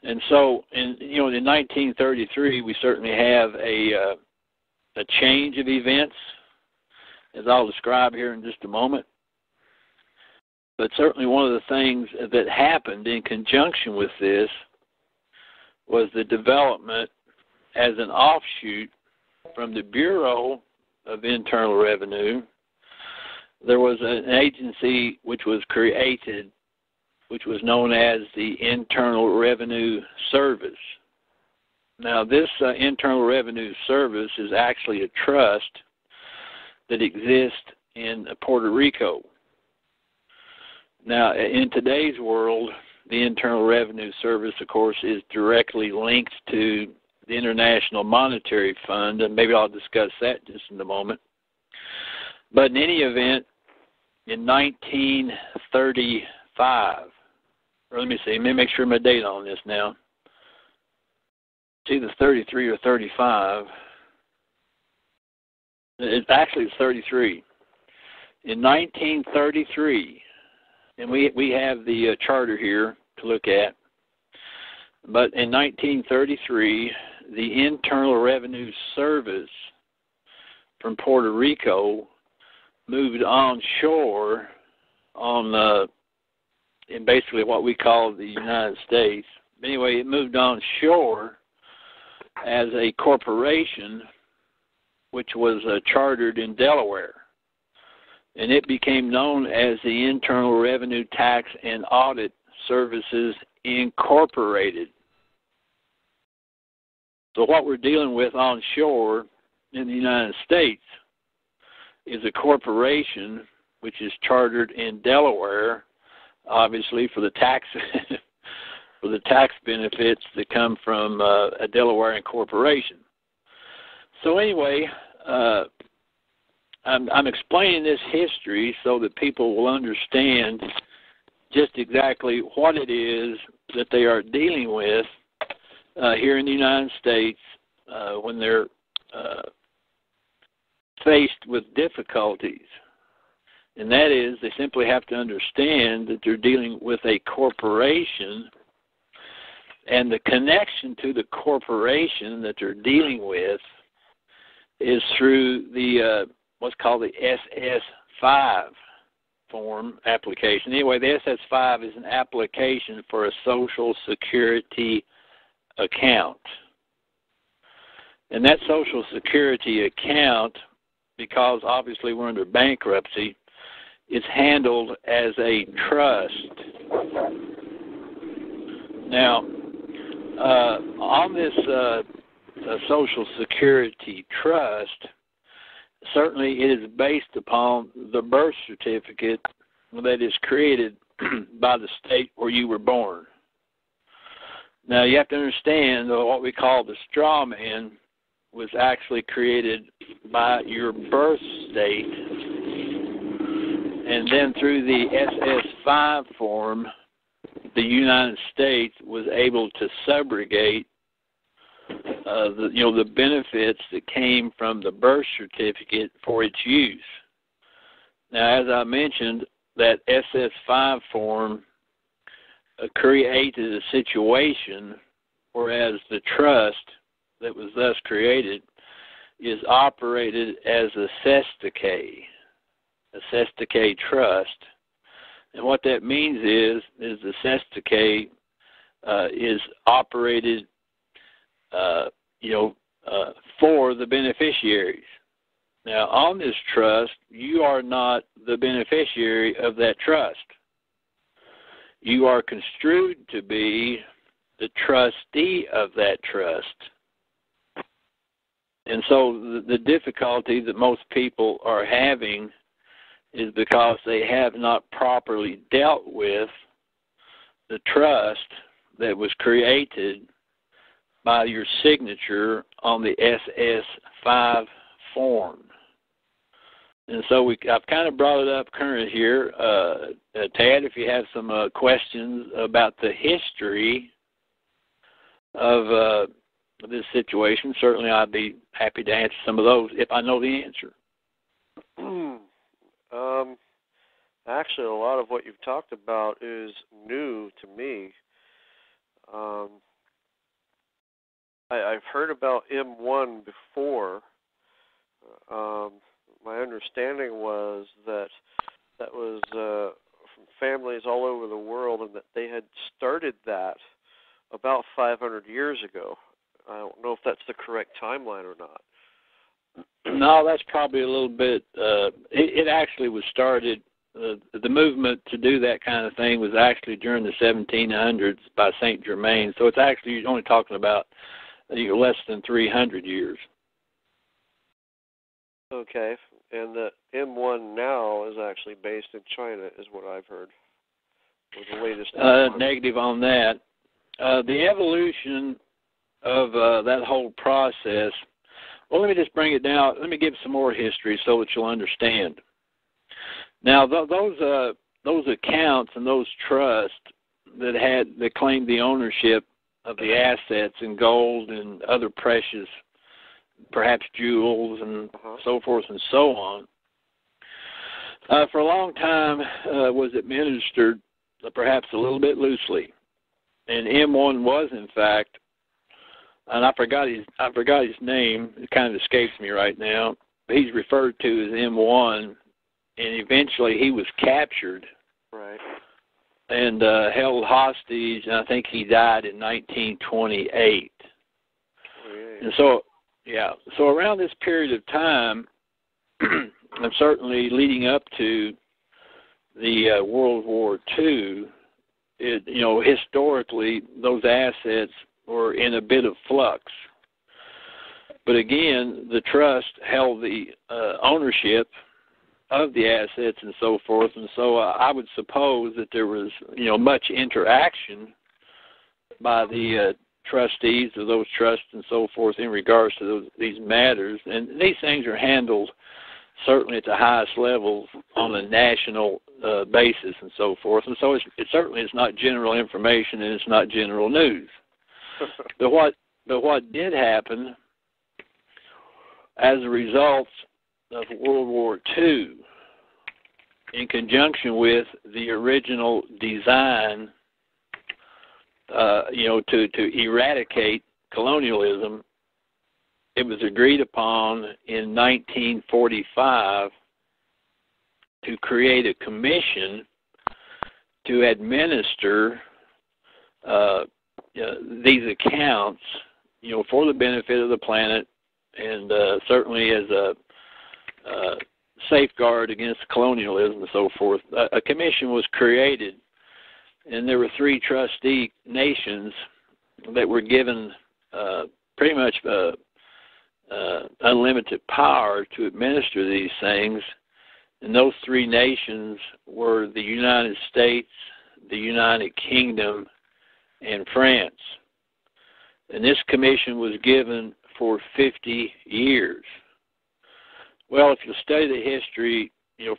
And so, in 1933, we certainly have a change of events, as I'll describe here in just a moment. But certainly one of the things that happened in conjunction with this was the development as an offshoot from the Bureau of Internal Revenue. There was an agency which was created, which was known as the Internal Revenue Service. Now, this Internal Revenue Service is actually a trust that exists in Puerto Rico. Now, in today's world, the Internal Revenue Service, of course, is directly linked to the International Monetary Fund, and maybe I'll discuss that just in a moment. But in any event, in 1935, or let me make sure my date on this now. It's either 33 or 35. It's 33. In 1933, and we have the charter here to look at, but in 1933, the Internal Revenue Service from Puerto Rico moved onshore in basically what we call the United States. Anyway, it moved onshore as a corporation which was chartered in Delaware. And it became known as the Internal Revenue Tax and Audit Services Incorporated. So what we're dealing with onshore in the United States is a corporation which is chartered in Delaware, obviously for the tax for the tax benefits that come from a Delaware incorporation. So anyway, I'm explaining this history so that people will understand just exactly what it is that they are dealing with here in the United States when they're faced with difficulties. And that is, they simply have to understand that they're dealing with a corporation, and the connection to the corporation that they're dealing with is through the what's called the SS5 form application. Anyway, the SS5 is an application for a Social Security account. And that Social Security account, because obviously we're under bankruptcy, is handled as a trust. Now, on this Social Security trust, certainly it is based upon the birth certificate that is created by the state where you were born. Now, you have to understand what we call the straw man was actually created by your birth state, and then through the SS5 form, the United States was able to subrogate the benefits that came from the birth certificate for its use. Now, as I mentioned, that SS5 form created a situation whereas the trust that was thus created is operated as a cestacay trust. And what that means is the cestacay is operated for the beneficiaries. Now, on this trust, you are not the beneficiary of that trust. You are construed to be the trustee of that trust. And so the difficulty that most people are having is because they have not properly dealt with the trust that was created by your signature on the SS5 form. And so I've kind of brought it up current here. Tad, if you have some questions about the history of this situation, certainly I'd be happy to answer some of those if I know the answer. Actually, a lot of what you've talked about is new to me. I've heard about M1 before. My understanding was that was from families all over the world, and that they had started that about 500 years ago. I don't know if that's the correct timeline or not. No, that's probably a little bit. It actually was started. The movement to do that kind of thing was actually during the 1700s by Saint Germain. So it's actually only talking about less than 300 years. Okay, and the M1 now is actually based in China, is what I've heard. Or the latest. Negative on that. The evolution of that whole process. Well, let me just bring it down. Let me give some more history so that you'll understand. Now, those accounts and those trusts that claimed the ownership of the assets in gold and other precious, perhaps jewels and so forth and so on, for a long time was administered perhaps a little bit loosely. And M1 was, in fact, and I forgot his name. It kind of escapes me right now. He's referred to as M1, and eventually he was captured, right, and held hostage. And I think he died in 1928. And so around this period of time, and certainly leading up to the World War II, historically those assets were in a bit of flux. But again, the trust held the ownership of the assets and so forth, and so I would suppose that there was, much interaction by the trustees of those trusts and so forth in regards to these matters. And these things are handled certainly at the highest levels on a national basis and so forth. And so it certainly is not general information, and it's not general news. But what did happen as a result of World War II, in conjunction with the original design, to eradicate colonialism, it was agreed upon in 1945 to create a commission to administer these accounts, for the benefit of the planet, and certainly as a safeguard against colonialism and so forth. A commission was created, and there were 3 trustee nations that were given pretty much unlimited power to administer these things. And those 3 nations were the United States, the United Kingdom, and France. And this commission was given for 50 years. Well, if you study the history,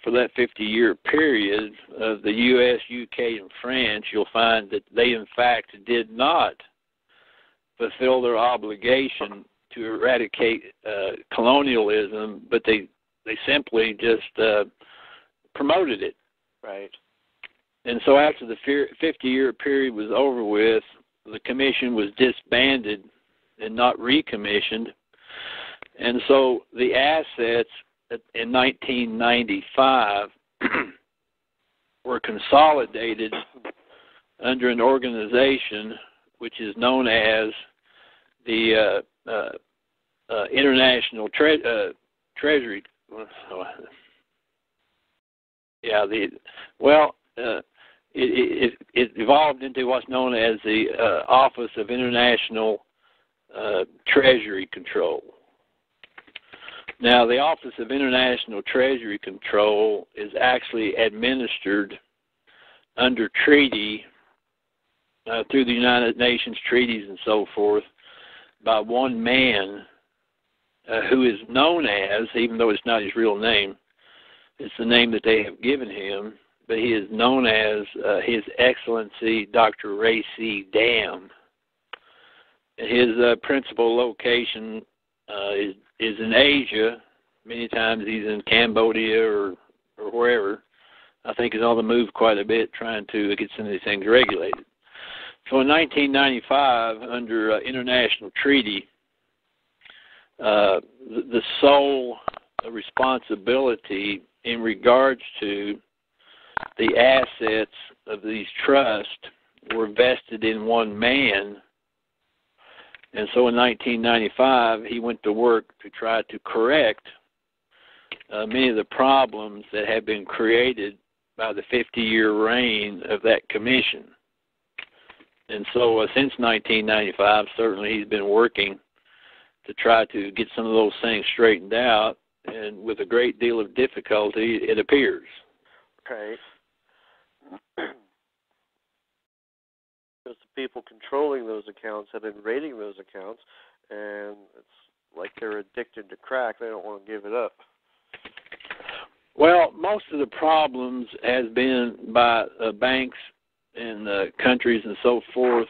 for that 50-year period of the U.S., U.K., and France, you'll find that they, in fact, did not fulfill their obligation to eradicate colonialism, but they simply just promoted it. Right. And so after the 50-year period was over with, the commission was disbanded and not recommissioned. And so the assets in 1995 were consolidated under an organization which is known as the International Treasury. It evolved into what's known as the Office of International Treasury Control. Now, the Office of International Treasury Control is actually administered under treaty through the United Nations treaties and so forth by one man who is known as, even though it's not his real name, it's the name that they have given him, but he is known as His Excellency Dr. Ray C. Dam. His principal location is in Asia. Many times he's in Cambodia or wherever. I think he's on the move quite a bit trying to get some of these things regulated. So in 1995, under international treaty, the sole responsibility in regards to the assets of these trusts were vested in one man. And so in 1995, he went to work to try to correct many of the problems that had been created by the 50-year reign of that commission. And so since 1995, certainly he's been working to try to get some of those things straightened out, and with a great deal of difficulty, it appears. Okay. Because the people controlling those accounts have been raiding those accounts, and it's like they're addicted to crack. They don't want to give it up. Well, most of the problems has been by banks and countries and so forth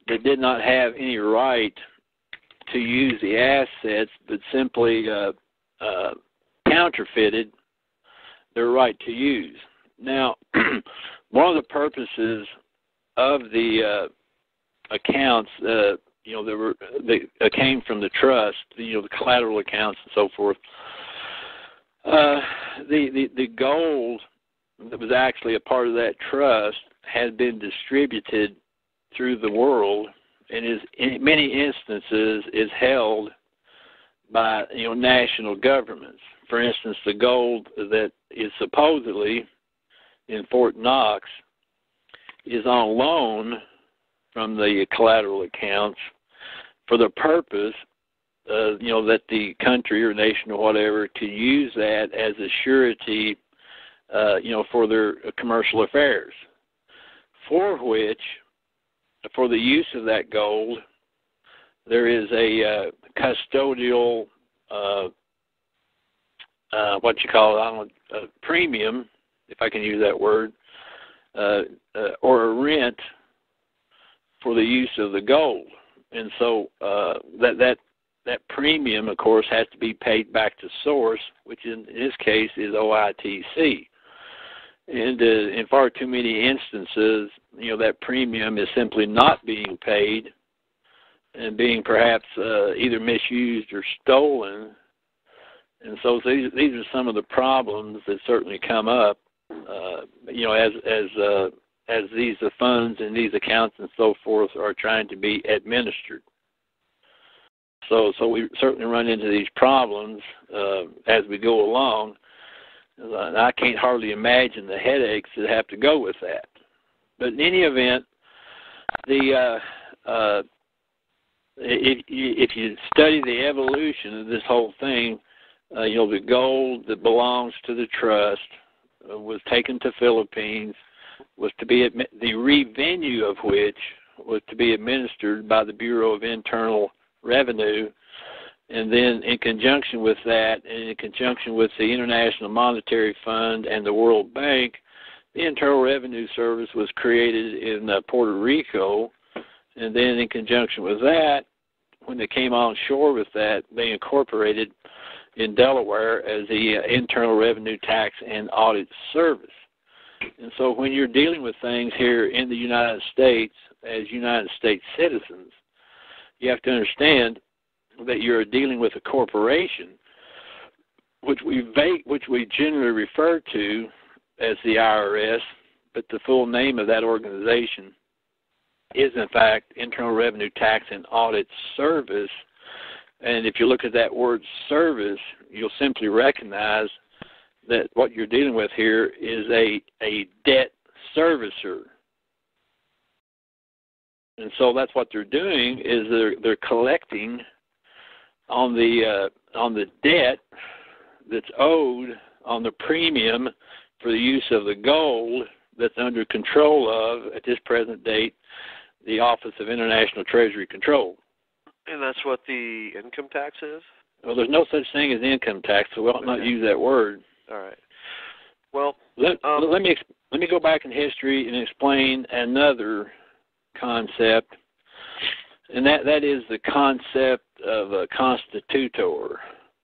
that did not have any right to use the assets, but simply counterfeited their right to use. Now, one of the purposes of the accounts, that came from the trust, the collateral accounts and so forth. The gold that was actually a part of that trust had been distributed through the world, and is in many instances is held by national governments. For instance, the gold that is supposedly in Fort Knox is on loan from the collateral accounts for the purpose, that the country or nation or whatever to use that as a surety, for their commercial affairs. For which, for the use of that gold, there is a custodial, a premium, if I can use that word, or a rent for the use of the gold. And so that premium, of course, has to be paid back to source, which in this case is OITC. And in far too many instances, that premium is simply not being paid and being perhaps either misused or stolen. And so these are some of the problems that certainly come up, as these funds and these accounts and so forth are trying to be administered. So we certainly run into these problems as we go along. And I can't hardly imagine the headaches that have to go with that. But in any event, if you study the evolution of this whole thing, the gold that belongs to the trust was taken to Philippines, was to be the revenue of which was to be administered by the Bureau of Internal Revenue, and then in conjunction with that, and in conjunction with the International Monetary Fund and the World Bank, the Internal Revenue Service was created in Puerto Rico, and then in conjunction with that, when they came on shore with that, they incorporated in Delaware as the Internal Revenue Tax and Audit Service. And so when you're dealing with things here in the United States as United States citizens, you have to understand that you're dealing with a corporation, which we generally refer to as the IRS, but the full name of that organization is, in fact, Internal Revenue Tax and Audit Service. And if you look at that word service, you'll simply recognize that what you're dealing with here is a debt servicer. And so that's what they're doing, is they're collecting on the debt that's owed on the premium for the use of the gold that's under control of, at this present date, the Office of International Treasury Control. And that's what the income tax is? Well, there's no such thing as income tax, so we ought not use that word. All right. Well, let me go back in history and explain another concept, and that is the concept of a constitutor.